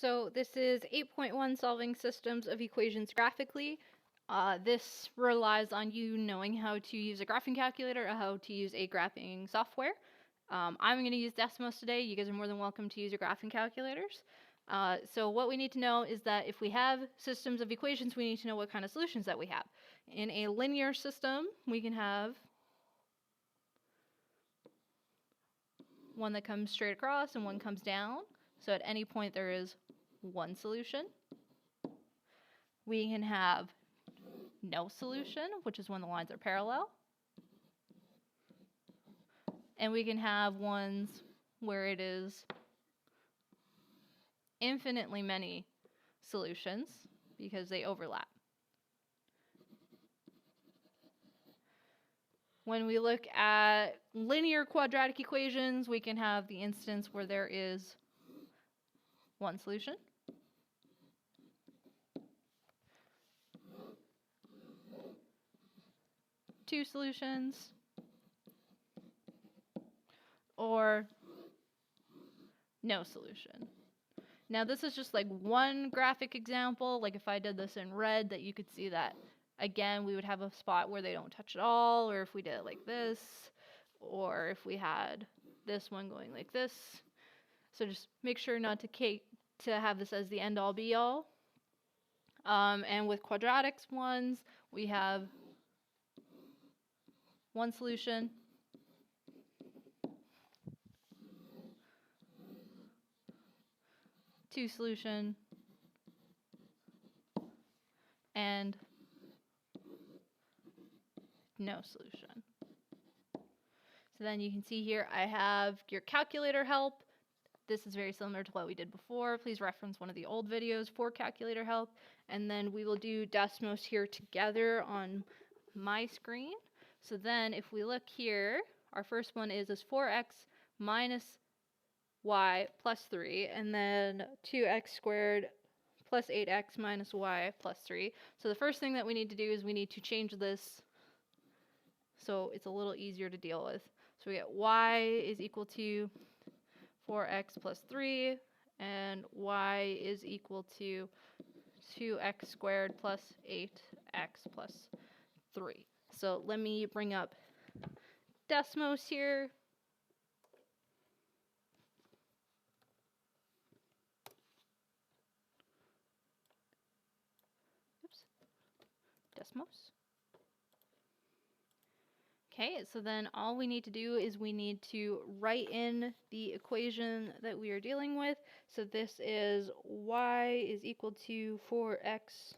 So this is 8.1 solving systems of equations graphically. This relies on you knowing how to use a graphing calculator or how to use a graphing software. I'm going to use Desmos today. You guys are more than welcome to use your graphing calculators. So what we need to know is that if we have systems of equations, we need to know what kind of solutions that we have. In a linear system, we can have one that comes straight across and one comes down. So at any point there is one solution. We can have no solution, which is when the lines are parallel. And we can have ones where it is infinitely many solutions because they overlap. When we look at linear quadratic equations, we can have the instance where there is one solution. Two solutions. Or no solution. Now this is just like one graphic example. Like if I did this in red, that you could see that again we would have a spot where they don't touch at all, or if we did it like this, or if we had this one going like this. So just make sure not to have this as the end all be all. And with quadratics ones, we have one solution, two solution, and no solution. So then you can see here I have your calculator help. This is very similar to what we did before. Please reference one of the old videos for calculator help. And then we will do Desmos here together on my screen. So then if we look here, our first one is 4x minus y plus 3, and then 2x squared plus 8x minus y plus 3. So the first thing that we need to do is we need to change this so it's a little easier to deal with. So we get y is equal to 4x plus 3, and y is equal to 2x squared plus 8x plus 3. So let me bring up Desmos here. Oops. Desmos. Okay, so then all we need to do is we need to write in the equation that we are dealing with. So this is y is equal to 4x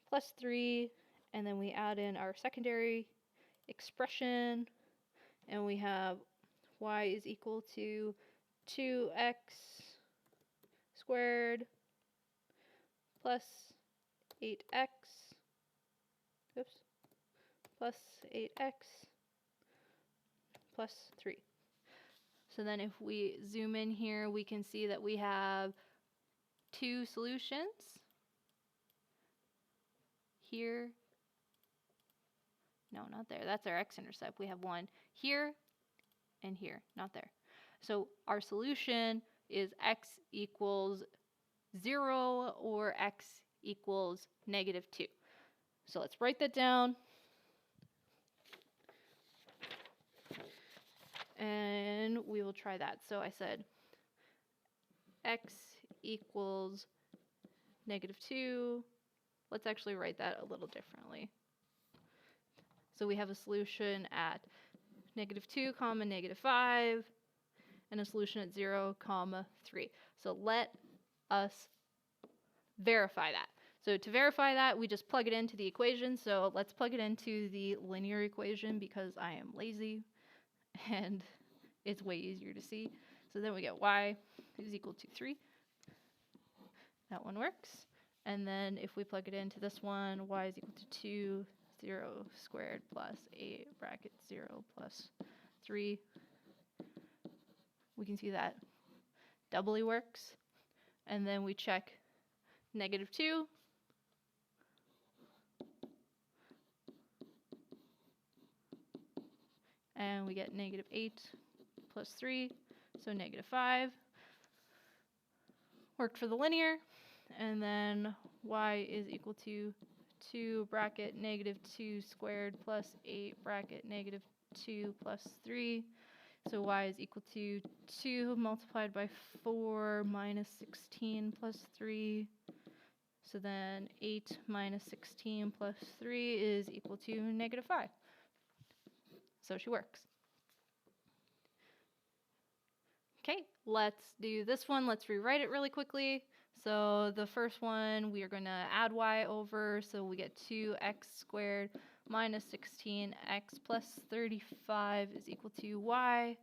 plus 3, and then we add in our secondary expression, and we have y is equal to 2x squared plus 8x, oops, plus 8x plus 3. So then if we zoom in here, we can see that we have two solutions here. No, not there. That's our x-intercept. We have one here and here, not there. So our solution is x equals 0 or x equals -2. So let's write that down. And we will try that. So I said x equals -2. Let's actually write that a little differently. So we have a solution at -2, -5, and a solution at 0, 3. So let us verify that. So to verify that, we just plug it into the equation. So let's plug it into the linear equation because I am lazy and it's way easier to see. So then we get y is equal to 3. That one works. And then if we plug it into this one, y is equal to 2, 0 squared plus 8 bracket 0 plus 3. We can see that doubly works. And then we check -2. And we get -8 plus 3, so -5. worked for the linear, and then y is equal to 2 bracket negative 2 squared plus 8 bracket negative 2 plus 3. So y is equal to 2 multiplied by 4 minus 16 plus 3. So then 8 minus 16 plus 3 is equal to negative 5. So she works. Okay, let's do this one. Let's rewrite it really quickly. So the first one, we are going to add y over. So we get 2x squared minus 16x plus 35 is equal to y.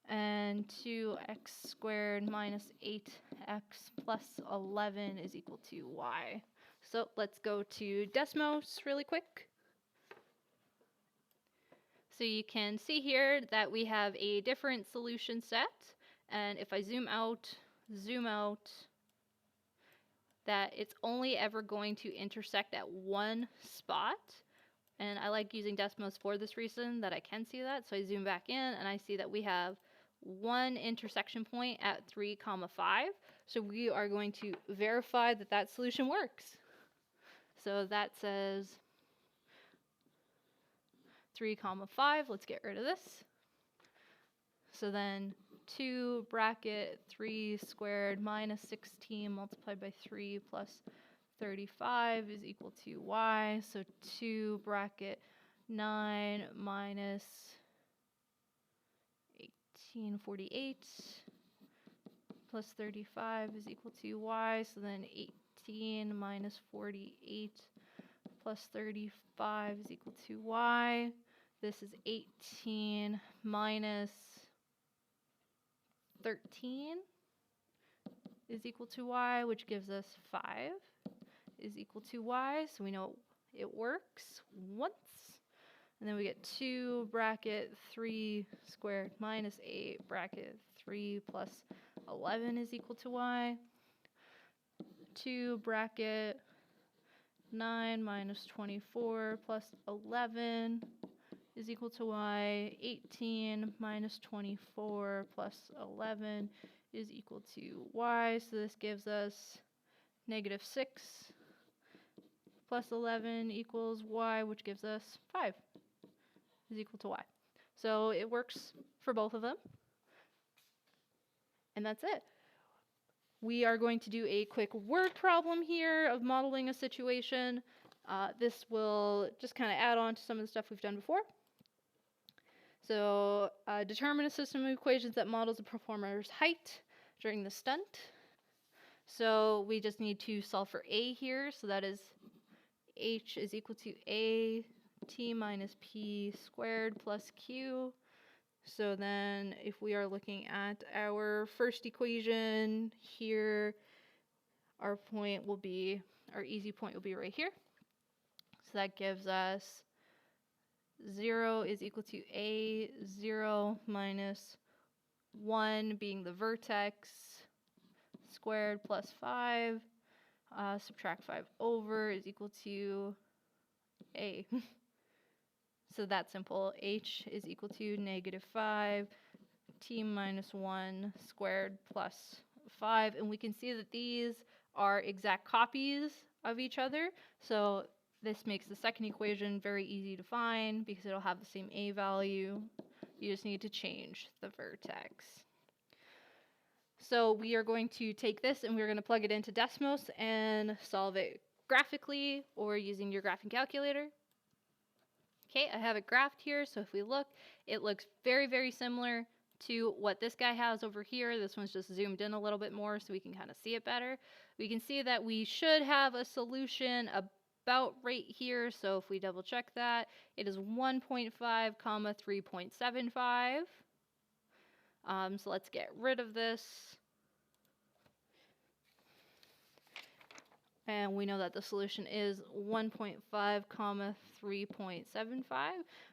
And 2x squared minus 8x plus 11 is equal to y. So let's go to Desmos really quick. So you can see here that we have a different solution set. And if I zoom out, that it's only ever going to intersect at one spot. And I like using Desmos for this reason, that I can see that. So I zoom back in and I see that we have one intersection point at 3, 5. So we are going to verify that that solution works. So that says 3, 5. Let's get rid of this. So then 2 bracket 3 squared minus 16 multiplied by 3 plus 35 is equal to y. So 2 bracket 9 minus 1848 plus 35 is equal to y. So then 18 minus 48 plus 35 is equal to y. This is 18 minus 13 is equal to y, which gives us 5 is equal to y. So we know it works once. And then we get 2 bracket 3 squared minus 8 bracket 3 plus 11 is equal to y. 2 bracket 9 minus 24 plus 11 is equal to y. 18 minus 24 plus 11 is equal to y. So this gives us negative 6 plus 11 equals y, which gives us 5 is equal to y. So it works for both of them. And that's it. We are going to do a quick word problem here of modeling a situation. This will just kind of add on to some of the stuff we've done before. So determine a system of equations that models a performer's height during the stunt. So we just need to solve for a here. So that is h is equal to a t minus p squared plus q. So then if we are looking at our first equation here, our point will be, our easy point will be right here. So that gives us 0 is equal to a 0 minus 1 being the vertex squared plus 5. Subtract 5 over is equal to a. So that's simple. H is equal to negative 5 t minus 1 squared plus 5. And we can see that these are exact copies of each other. So this makes the second equation very easy to find because it'll have the same a value. You just need to change the vertex. So we are going to take this and we're going to plug it into Desmos and solve it graphically or using your graphing calculator. Okay, I have it graphed here, so if we look, it looks very, very similar to what this guy has over here. This one's just zoomed in a little bit more so we can kind of see it better. We can see that we should have a solution about right here, so if we double check that, it is 1.5, 3.75. So let's get rid of this. And we know that the solution is 1.5, 3.75.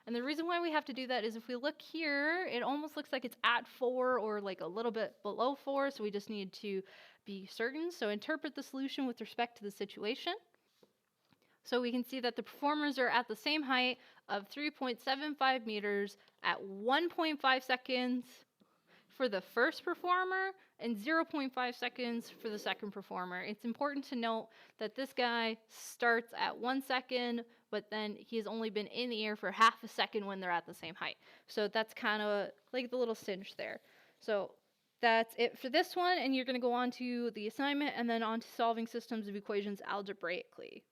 And the reason why we have to do that is if we look here, it almost looks like it's at 4 or like a little bit below 4. So we just need to be certain. So interpret the solution with respect to the situation. So we can see that the performers are at the same height of 3.75 meters at 1.5 seconds for the first performer and 0.5 seconds for the second performer. It's important to note that this guy starts at 1 second, but then he's only been in the air for half a second when they're at the same height. So that's kind of like the little cinch there. So that's it for this one, and you're going to go on to the assignment and then on to solving systems of equations algebraically.